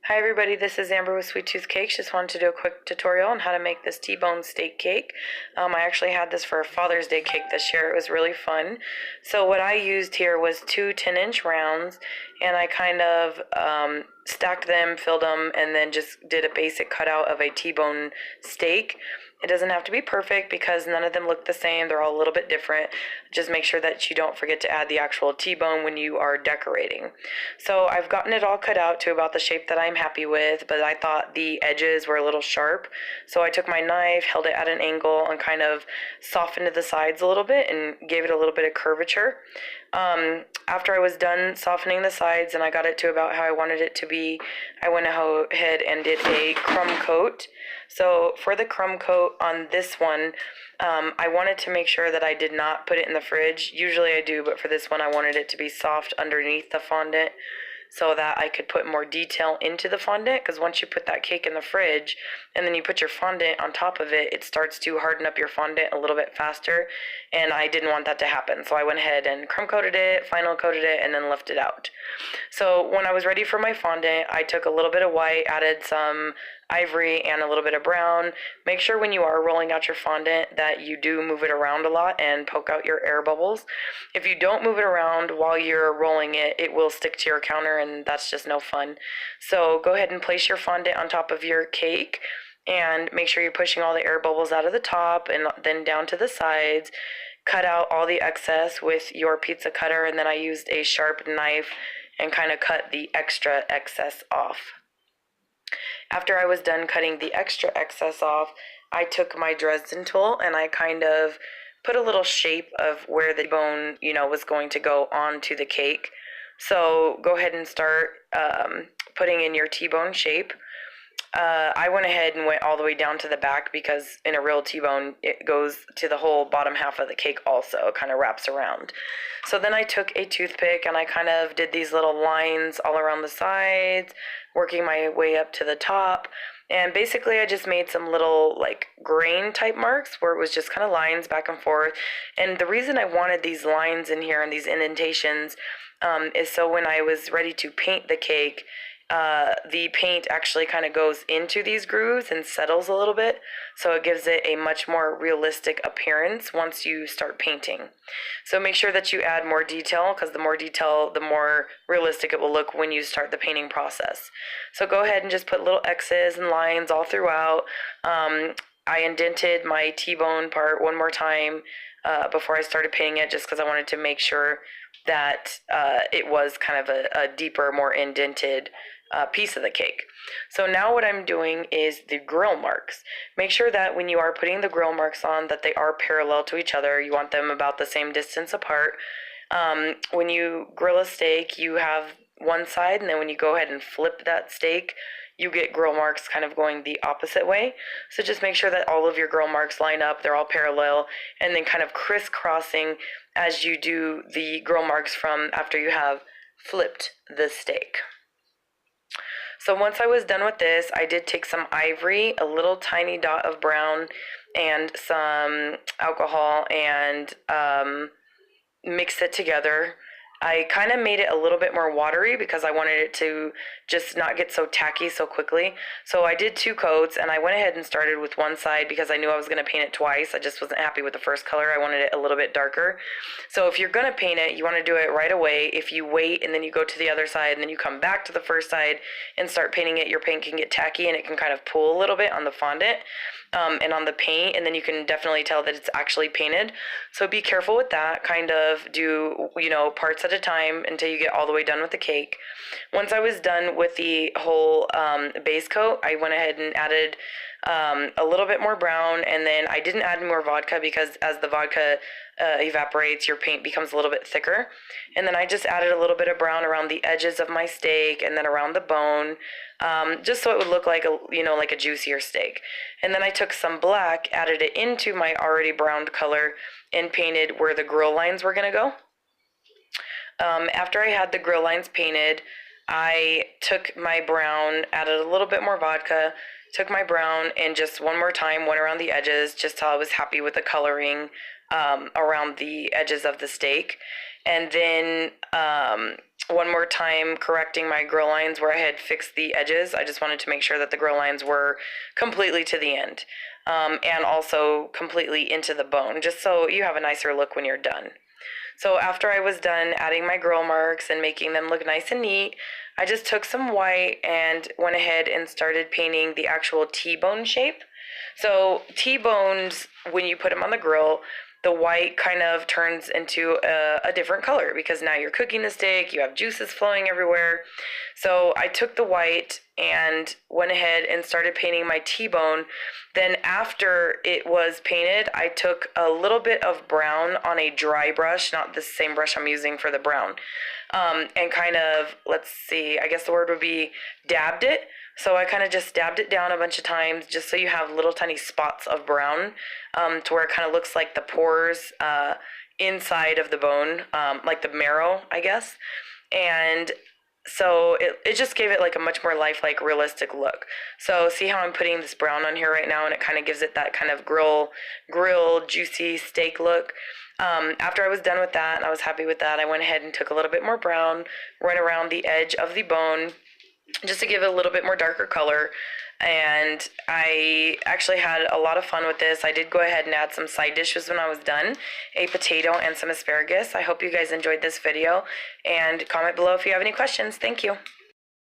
Hi everybody, this is Amber with Sweet Tooth Cakes. Just wanted to do a quick tutorial on how to make this T-bone steak cake. I actually had this for a Father's Day cake this year. It was really fun. So what I used here was two 10-inch rounds, and I kind of stacked them, filled them, and then just did a basic cutout of a T-bone steak. It doesn't have to be perfect because none of them look the same. They're all a little bit different. Just make sure that you don't forget to add the actual T-bone when you are decorating. So I've gotten it all cut out to about the shape that I'm happy with, but I thought the edges were a little sharp. So I took my knife, held it at an angle, and kind of softened the sides a little bit and gave it a little bit of curvature. After I was done softening the sides and I got it to about how I wanted it to be, I went ahead and did a crumb coat. So for the crumb coat on this one, I wanted to make sure that I did not put it in the fridge. Usually I do, but for this one I wanted it to be soft underneath the fondant so that I could put more detail into the fondant, because once you put that cake in the fridge and then you put your fondant on top of it, it starts to harden up your fondant a little bit faster, and I didn't want that to happen. So I went ahead and crumb coated it, final coated it, and then left it out. So when I was ready for my fondant, I took a little bit of white, added some ivory and a little bit of brown. Make sure when you are rolling out your fondant that you do move it around a lot and poke out your air bubbles. If you don't move it around while you're rolling it, it will stick to your counter and that's just no fun. So go ahead and place your fondant on top of your cake and make sure you're pushing all the air bubbles out of the top and then down to the sides. Cut out all the excess with your pizza cutter, and then I used a sharp knife and kind of cut the extra excess off. After I was done cutting the extra excess off, I took my Dresden tool and I kind of put a little shape of where the bone, was going to go onto the cake. So go ahead and start putting in your T-bone shape. I went ahead and went all the way down to the back because in a real T-bone, it goes to the whole bottom half of the cake also. It kind of wraps around. So then I took a toothpick and I kind of did these little lines all around the sides, working my way up to the top. And basically I just made some little grain type marks where it was just kind of lines back and forth. And the reason I wanted these lines in here and these indentations is so when I was ready to paint the cake, the paint actually kind of goes into these grooves and settles a little bit, so it gives it a much more realistic appearance once you start painting. So make sure that you add more detail, because the more detail, the more realistic it will look when you start the painting process. So go ahead and just put little X's and lines all throughout. I indented my T-bone part one more time before I started painting it, just because I wanted to make sure that it was kind of a deeper, more indented piece of the cake. So now what I'm doing is the grill marks. Make sure that when you are putting the grill marks on that they are parallel to each other. You want them about the same distance apart. When you grill a steak, you have one side, and then when you go ahead and flip that steak, you get grill marks kind of going the opposite way. So just make sure that all of your grill marks line up, they're all parallel, and then kind of crisscrossing as you do the grill marks from after you have flipped the steak. So once I was done with this, I did take some ivory, a little tiny dot of brown, and some alcohol and mix it together. I kind of made it a little bit more watery because I wanted it to just not get so tacky so quickly. So I did 2 coats, and I went ahead and started with one side because I knew I was going to paint it twice. I just wasn't happy with the first color. I wanted it a little bit darker. So if you're going to paint it, you want to do it right away. If you wait and then you go to the other side and then you come back to the first side and start painting it, your paint can get tacky and it can kind of pull a little bit on the fondant and on the paint, and then you can definitely tell that it's actually painted. So be careful with that. Kind of do, parts at a time until you get all the way done with the cake. Once I was done with the whole base coat, I went ahead and added a little bit more brown, and then I didn't add more vodka because as the vodka evaporates, your paint becomes a little bit thicker. And then I just added a little bit of brown around the edges of my steak and then around the bone, just so it would look like a juicier steak. And then I took some black, added it into my already browned color, and painted where the grill lines were going to go. After I had the grill lines painted, I took my brown, added a little bit more vodka, took my brown, and just one more time went around the edges just till I was happy with the coloring around the edges of the steak. And then one more time correcting my grill lines where I had fixed the edges. I just wanted to make sure that the grill lines were completely to the end, and also completely into the bone, just so you have a nicer look when you're done. So after I was done adding my grill marks and making them look nice and neat, I just took some white and went ahead and started painting the actual T-bone shape. So T-bones, when you put them on the grill, the white kind of turns into a different color because now you're cooking the steak, you have juices flowing everywhere. So I took the white and went ahead and started painting my T-bone. Then after it was painted, I took a little bit of brown on a dry brush, not the same brush I'm using for the brown, and kind of, let's see, I guess the word would be dabbed it. So I kind of just dabbed it down a bunch of times just so you have little tiny spots of brown, to where it kind of looks like the pores inside of the bone, like the marrow, I guess. And so it just gave it like a much more lifelike, realistic look. So see how I'm putting this brown on here right now, and it kind of gives it that kind of grilled, juicy steak look. After I was done with that and I was happy with that, I went ahead and took a little bit more brown, went around the edge of the bone, just to give it a little bit more darker color. And I actually had a lot of fun with this. I did go ahead and add some side dishes when I was done, a potato and some asparagus. I hope you guys enjoyed this video, and comment below if you have any questions. Thank you.